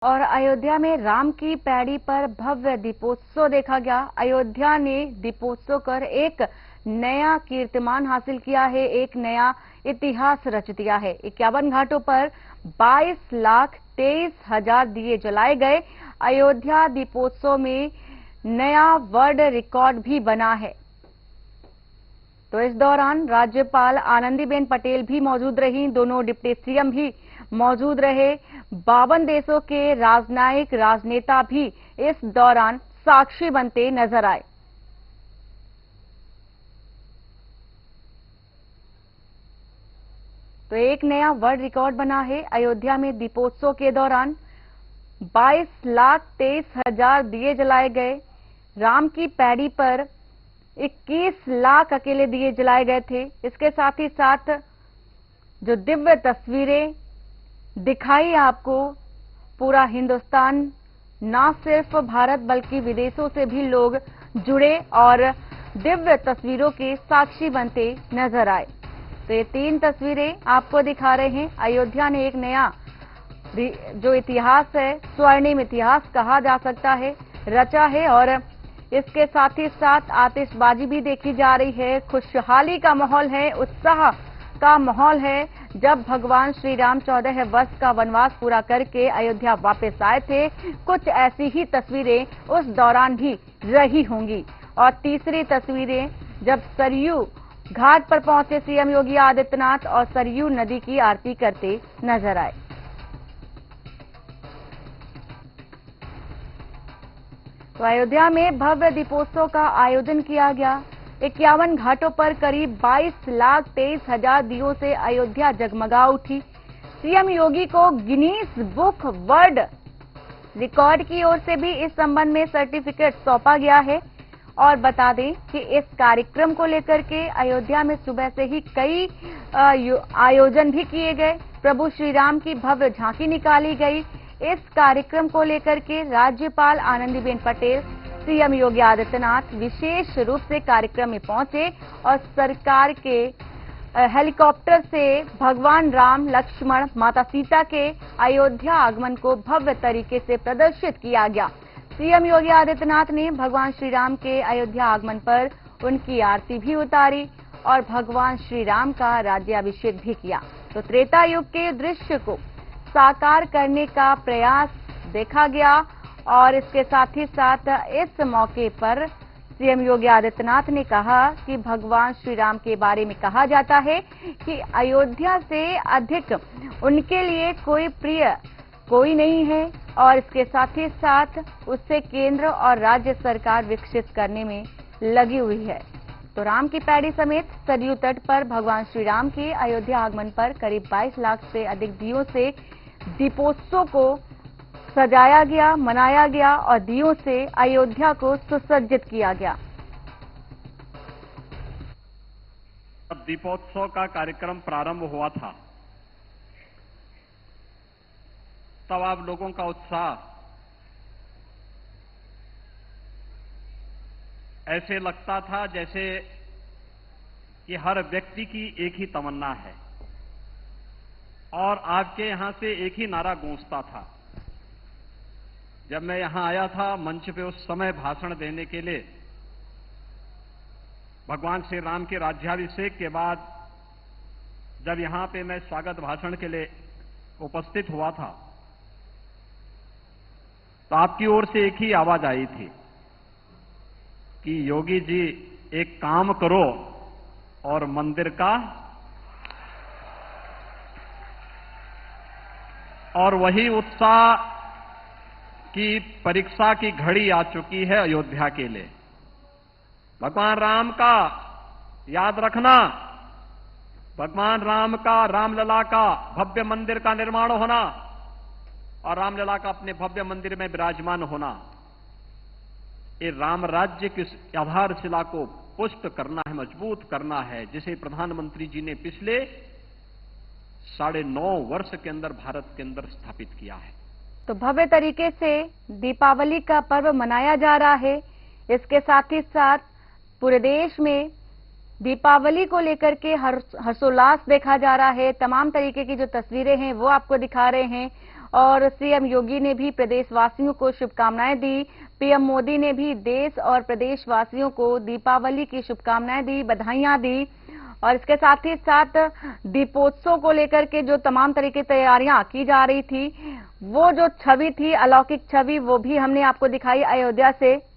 और अयोध्या में राम की पैड़ी पर भव्य दीपोत्सव देखा गया। अयोध्या ने दीपोत्सव कर एक नया कीर्तिमान हासिल किया है, एक नया इतिहास रच दिया है। 51 घाटों पर 22,23,000 दिए जलाए गए। अयोध्या दीपोत्सव में नया वर्ल्ड रिकॉर्ड भी बना है। तो इस दौरान राज्यपाल आनंदीबेन पटेल भी मौजूद रहीं, दोनों डिप्टी सीएम भी मौजूद रहे। 52 देशों के राजनयिक राजनेता भी इस दौरान साक्षी बनते नजर आए। तो एक नया वर्ल्ड रिकॉर्ड बना है। अयोध्या में दीपोत्सव के दौरान 22,23,000 दिए जलाए गए। राम की पैड़ी पर 21 लाख अकेले दिए जलाए गए थे। इसके साथ ही साथ जो दिव्य तस्वीरें दिखाई आपको, पूरा हिंदुस्तान, ना सिर्फ भारत बल्कि विदेशों से भी लोग जुड़े और दिव्य तस्वीरों के साक्षी बनते नजर आए। तो ये 3 तस्वीरें आपको दिखा रहे हैं। अयोध्या ने एक नया जो इतिहास है, स्वर्णिम इतिहास कहा जा सकता है, रचा है। और इसके साथ ही साथ आतिशबाजी भी देखी जा रही है। खुशहाली का माहौल है, उत्साह का माहौल है। जब भगवान श्री राम 14 वर्ष का वनवास पूरा करके अयोध्या वापस आए थे, कुछ ऐसी ही तस्वीरें उस दौरान भी रही होंगी। और तीसरी तस्वीरें जब सरयू घाट पर पहुंचे सीएम योगी आदित्यनाथ और सरयू नदी की आरती करते नजर आए। तो अयोध्या में भव्य दीपोत्सव का आयोजन किया गया। 51 घाटों पर करीब 22,23,000 दियों से अयोध्या जगमगा उठी। सीएम योगी को गिनीज बुक वर्ल्ड रिकॉर्ड की ओर से भी इस संबंध में सर्टिफिकेट सौंपा गया है। और बता दें कि इस कार्यक्रम को लेकर के अयोध्या में सुबह से ही कई आयोजन भी किए गए। प्रभु श्री राम की भव्य झांकी निकाली गई। इस कार्यक्रम को लेकर के राज्यपाल आनंदीबेन पटेल, सीएम योगी आदित्यनाथ विशेष रूप से कार्यक्रम में पहुंचे और सरकार के हेलीकॉप्टर से भगवान राम, लक्ष्मण, माता सीता के अयोध्या आगमन को भव्य तरीके से प्रदर्शित किया गया। सीएम योगी आदित्यनाथ ने भगवान श्री राम के अयोध्या आगमन पर उनकी आरती भी उतारी और भगवान श्री राम का राज्याभिषेक भी किया। तो त्रेता युग के दृश्य को साकार करने का प्रयास देखा गया। और इसके साथ ही साथ इस मौके पर सीएम योगी आदित्यनाथ ने कहा कि भगवान श्री राम के बारे में कहा जाता है कि अयोध्या से अधिक उनके लिए कोई प्रिय कोई नहीं है। और इसके साथ ही साथ उससे केंद्र और राज्य सरकार विकसित करने में लगी हुई है। तो राम की पैड़ी समेत सरयू तट पर भगवान श्री राम के अयोध्या आगमन पर करीब 22 लाख से अधिक दियों से दीपोत्सव को सजाया गया, मनाया गया और दियों से अयोध्या को सुसज्जित किया गया। जब दीपोत्सव का कार्यक्रम प्रारंभ हुआ था, तब आप लोगों का उत्साह ऐसे लगता था जैसे कि हर व्यक्ति की एक ही तमन्ना है और आपके यहां से एक ही नारा गूंजता था। जब मैं यहां आया था मंच पे उस समय भाषण देने के लिए, भगवान श्री राम के राज्याभिषेक के बाद जब यहां पे मैं स्वागत भाषण के लिए उपस्थित हुआ था, तो आपकी ओर से एक ही आवाज आई थी कि योगी जी एक काम करो और मंदिर का, और वही उत्साह की परीक्षा की घड़ी आ चुकी है अयोध्या के लिए। भगवान राम का याद रखना, भगवान राम का, रामलला का भव्य मंदिर का निर्माण होना और रामलला का अपने भव्य मंदिर में विराजमान होना, ये राम राज्य की आधारशिला को पुष्ट करना है, मजबूत करना है, जिसे प्रधानमंत्री जी ने पिछले 9.5 वर्ष के अंदर भारत के अंदर स्थापित किया है। तो भव्य तरीके से दीपावली का पर्व मनाया जा रहा है। इसके साथ ही साथ पूरे देश में दीपावली को लेकर के हर्षोल्लास देखा जा रहा है। तमाम तरीके की जो तस्वीरें हैं वो आपको दिखा रहे हैं और सीएम योगी ने भी प्रदेशवासियों को शुभकामनाएं दी। पीएम मोदी ने भी देश और प्रदेशवासियों को दीपावली की शुभकामनाएं दी, बधाइयां दी। और इसके साथ ही साथ दीपोत्सव को लेकर के जो तमाम तरीके की तैयारियां की जा रही थी, वो जो छवि थी, अलौकिक छवि, वो भी हमने आपको दिखाई अयोध्या से।